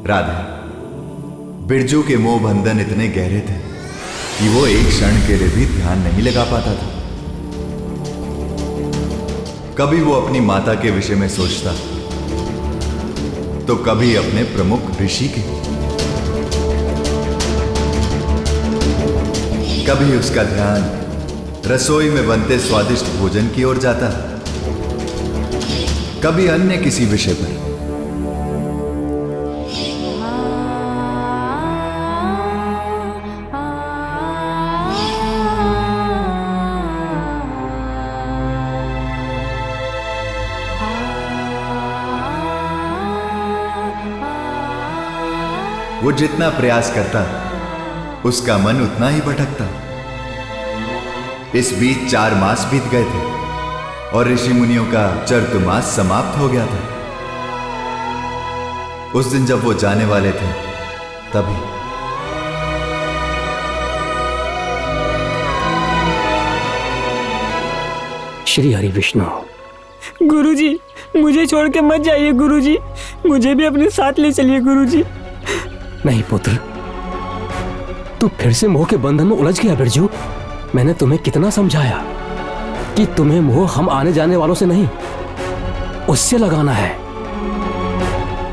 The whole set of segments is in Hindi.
राधा, बिरजू के मोह बंधन इतने गहरे थे कि वो एक क्षण के लिए भी ध्यान नहीं लगा पाता था। कभी वो अपनी माता के विषय में सोचता तो कभी अपने प्रमुख ऋषि के। कभी उसका ध्यान रसोई में बनते स्वादिष्ट भोजन की ओर जाता, कभी अन्य किसी विषय पर। वो जितना प्रयास करता उसका मन उतना ही भटकता। इस बीच 4 मास बीत गए थे और ऋषि मुनियों का चतुर्मास समाप्त हो गया था। उस दिन जब वो जाने वाले थे तभी श्री हरि विष्णु। गुरुजी, मुझे छोड़ के मत जाइए गुरुजी, मुझे भी अपने साथ ले चलिए गुरुजी। नहीं पुत्र, तू फिर से मोह के बंधन में उलझ गया बिरजू। मैंने तुम्हें कितना समझाया कि तुम्हें मोह हम आने जाने वालों से नहीं, उससे लगाना है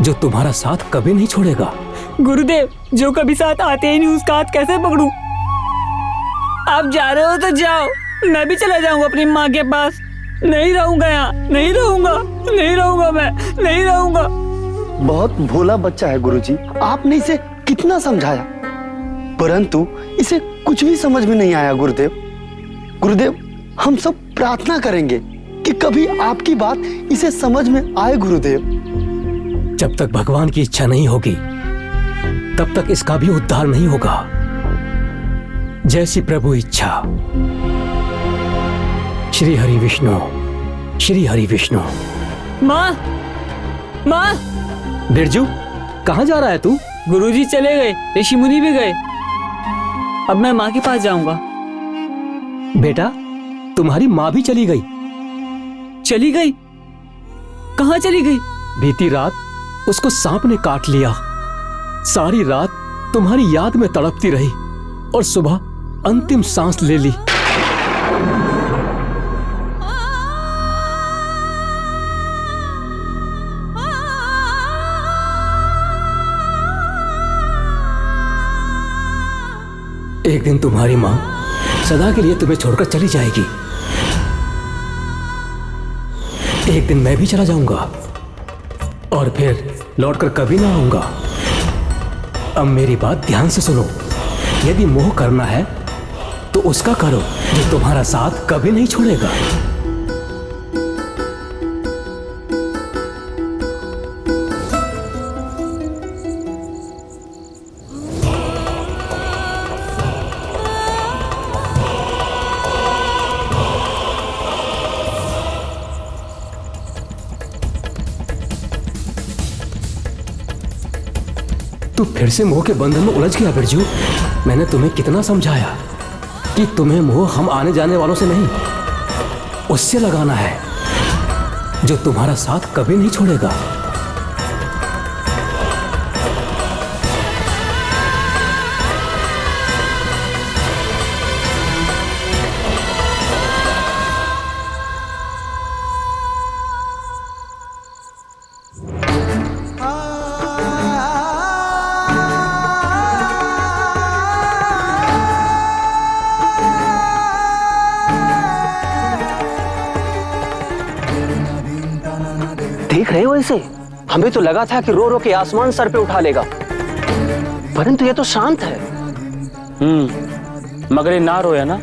जो तुम्हारा साथ कभी नहीं छोड़ेगा। गुरुदेव, जो कभी साथ आते ही नहीं उसका हाथ कैसे पकड़ूं? आप जा रहे हो तो जाओ, मैं भी चला जाऊंगा अपनी माँ के पास। नहीं रहूंगा यहाँ, नहीं रहूंगा, नहीं रहूंगा, मैं नहीं रहूंगा। बहुत भोला बच्चा है गुरुजी, आपने इसे कितना समझाया परंतु इसे कुछ भी समझ में नहीं आया। गुरुदेव, गुरुदेव, हम सब प्रार्थना करेंगे कि कभी आपकी बात इसे समझ में आए। गुरुदेव, जब तक भगवान की इच्छा नहीं होगी तब तक इसका भी उद्धार नहीं होगा। जैसी प्रभु इच्छा। श्री हरि विष्णु, श्री हरि विष्णु। माँ, माँ। बिरजू, कहाँ जा रहा है तू? गुरुजी चले गए, ऋषि मुनि भी गए, अब मैं माँ के पास जाऊंगा। बेटा, तुम्हारी माँ भी चली गई। चली गई? कहाँ चली गई? बीती रात उसको सांप ने काट लिया। सारी रात तुम्हारी याद में तड़पती रही और सुबह अंतिम सांस ले ली। एक दिन तुम्हारी माँ सदा के लिए तुम्हें छोड़कर चली जाएगी। एक दिन मैं भी चला जाऊंगा और फिर लौटकर कभी ना आऊंगा। अब मेरी बात ध्यान से सुनो। यदि मोह करना है तो उसका करो जो तुम्हारा साथ कभी नहीं छोड़ेगा। तू फिर से मोह के बंधन में उलझ गया बिरजू। मैंने तुम्हें कितना समझाया कि तुम्हें मोह हम आने जाने वालों से नहीं, उससे लगाना है जो तुम्हारा साथ कभी नहीं छोड़ेगा। देख रहे हो इसे? हमें तो लगा था कि रो रो के आसमान सर पे उठा लेगा, परंतु ये तो शांत है। मगर ये ना रोया ना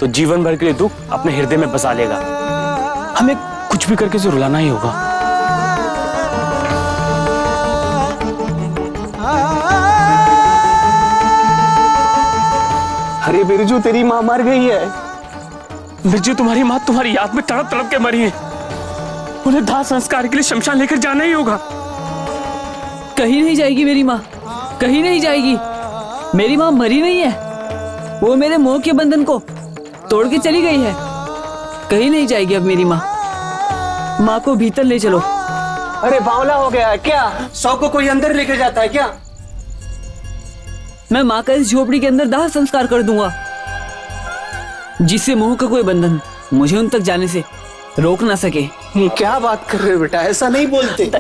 तो जीवन भर के लिए दुख अपने हृदय में बसा लेगा। हमें कुछ भी करके इसे रुलाना ही होगा। अरे बिरजू, तेरी माँ मर गई है। बिरजू, तुम्हारी माँ तुम्हारी याद में तड़प तड़प के मरी है। उन्हें दाह संस्कार के लिए शमशान लेकर जाना ही होगा। कहीं नहीं जाएगी मेरी माँ, कहीं नहीं जाएगी। मेरी माँ मरी नहीं है, वो मेरे मोह के बंधन को तोड़ के चली गई है। कहीं नहीं जाएगी अब मेरी माँ। माँ को भीतर ले चलो। अरे बावला हो गया है क्या? शव को कोई अंदर लेके जाता है क्या? मैं माँ का इस झोपड़ी के अंदर दाह संस्कार कर दूंगा, जिससे मोह का कोई बंधन मुझे उन तक जाने से रोक ना सके। ये क्या बात कर रहे हो बेटा, ऐसा नहीं बोलते।